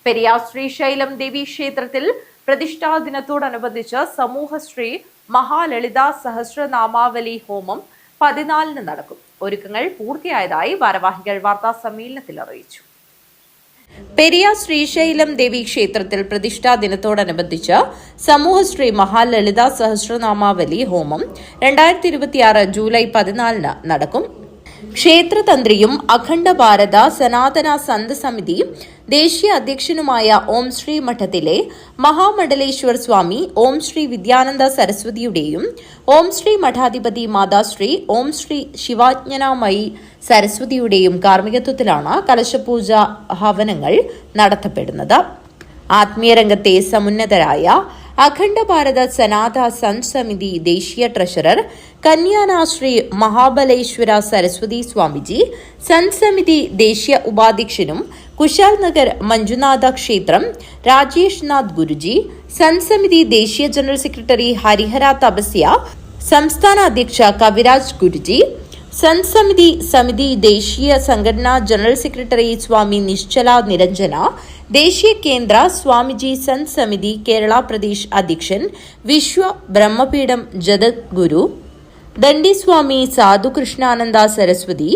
പെരിയാർ ശ്രീശൈലം ദേവി ക്ഷേത്രത്തിൽ പ്രതിഷ്ഠാ ദിനത്തോടനുബന്ധിച്ച് സമൂഹശ്രീ മഹാലളിത സഹസ്രനാമാവലി ഹോമം 14 നടക്കും. ഒരുക്കങ്ങൾ പൂർത്തിയായതായി ഭാരവാഹികൾ വാർത്താ സമ്മേളനത്തിൽ അറിയിച്ചു. പെരിയാർ ശ്രീശൈലം ദേവി ക്ഷേത്രത്തിൽ പ്രതിഷ്ഠാ ദിനത്തോടനുബന്ധിച്ച് സമൂഹശ്രീ മഹാലളിത സഹസ്രനാമാവലി ഹോമം 2026 ജൂലൈ 14 നടക്കും. ക്ഷേത്രതന്ത്രിയും അഖണ്ഡ ഭാരത സനാതന സന്ത് സമിതി ദേശീയ അധ്യക്ഷനുമായ ഓം ശ്രീ മഠത്തിലെ മഹാമണ്ഡലേശ്വർ സ്വാമി ഓം ശ്രീ വിദ്യാനന്ദ സരസ്വതിയുടെയും ഓം ശ്രീ മഠാധിപതി മാതാശ്രീ ഓം ശ്രീ ശിവാജ്ഞനാമയി സരസ്വതിയുടെയും കാർമ്മികത്വത്തിലാണ് കലശപൂജ ഹവനങ്ങൾ നടത്തപ്പെടുന്നത്. ആത്മീയരംഗത്തെ സമുന്നതരായ അഖണ്ഡ ഭാരത സനാതന സന്ത് സമിതി ദേശീയ ട്രഷറർ കന്യാന ശ്രീ മഹാബലേശ്വര സരസ്വതി സ്വാമിജി, സന്ത് സമിതി ദേശീയ ഉപാധ്യക്ഷനും കുശാൽ നഗർ മഞ്ജുനാഥ ക്ഷേത്രം രാജേഷ് നാഥ് ഗുരുജി, സന്ത് സമിതി ദേശീയ ജനറൽ സെക്രട്ടറി ഹരിഹര തപസ്യ, സംസ്ഥാന അധ്യക്ഷ കവിരാജ് ഗുരുജി, സന്ത് സമിതി ദേശീയ സംഘടനാ ജനറൽ സെക്രട്ടറി സ്വാമി നിശ്ചല നിരഞ്ജന, ദേശീയ കേന്ദ്ര സ്വാമിജി സന്ത് സമിതി കേരള പ്രദേശ് അധ്യക്ഷൻ വിശ്വ ബ്രഹ്മപീഠം ജഗദ്ഗുരു ദണ്ഡി സ്വാമി സാധുകൃഷ്ണാനന്ദ സരസ്വതി,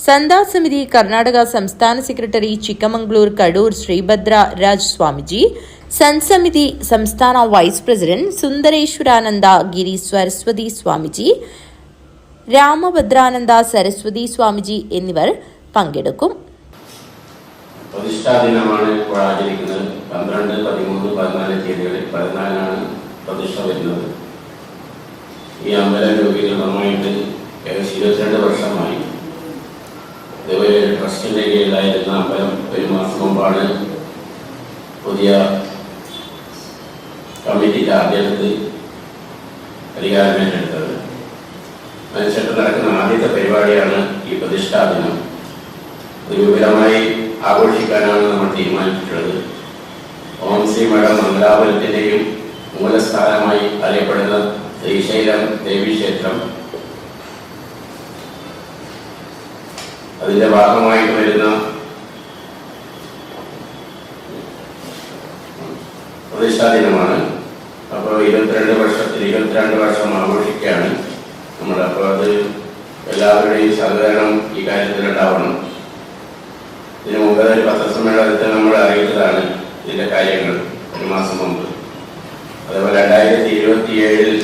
സന്താ സമിതി കർണാടക സംസ്ഥാന സെക്രട്ടറി ചിക്കമംഗ്ലൂർ കടൂർ ശ്രീഭദ്ര രാജ് സ്വാമിജി, സന്ത് സമിതി സംസ്ഥാന വൈസ് പ്രസിഡന്റ് സുന്ദരേശ്വരാനന്ദ ഗിരി സരസ്വതി സ്വാമിജി, രാമഭദ്രാനന്ദ സരസ്വതി സ്വാമിജി എന്നിവർ പങ്കെടുക്കും. പ്രതിഷ്ഠാ ദിനമാണ് ഇപ്പോൾ ആചരിക്കുന്നത്. 12, 13, 14 തീയതികളിൽ 14 പ്രതിഷ്ഠ വരുന്നത്. ഈ അമ്പലം രൂപീകൃതമായിട്ട് ഏകദേശം 22 വർഷമായി. ഇതുവരെ ട്രസ്റ്റിന്റെ കീഴിലായിരുന്ന അമ്പലം ഒരു മാസം മുമ്പാണ് പുതിയ കമ്മിറ്റി ചാർജെടുത്ത് അധികാരം ഏറ്റെടുത്തത്. അതിനുശേഷം നടക്കുന്ന ആദ്യത്തെ പരിപാടിയാണ് ഈ പ്രതിഷ്ഠാ ദിനം. വിപുലമായി ആഘോഷിക്കാനാണ് നമ്മൾ തീരുമാനിച്ചിട്ടുള്ളത്. ഓം ശ്രീ മഠം മംഗലാപുരത്തിന്റെയും മൂലസ്ഥാനമായി അറിയപ്പെടുന്ന ശ്രീശൈലം ദേവീക്ഷേത്രം, അതിന്റെ ഭാഗമായിട്ട് വരുന്ന പ്രതിഷ്ഠാ ദിനമാണ്. അപ്പോൾ 22 വർഷം ആഘോഷിക്കുകയാണ് നമ്മൾ. അപ്പോൾ അത് എല്ലാവരുടെയും സഹകരണം ഈ കാര്യത്തിൽ ഉണ്ടാവണം. ഇതിനു മുമ്പ് ഒരു പത്രസമ്മേളനത്തിൽ നമ്മൾ അറിയിച്ചതാണ് ഇതിന്റെ കാര്യങ്ങൾ ഒരു മാസം മുമ്പ്. അതേപോലെ 2027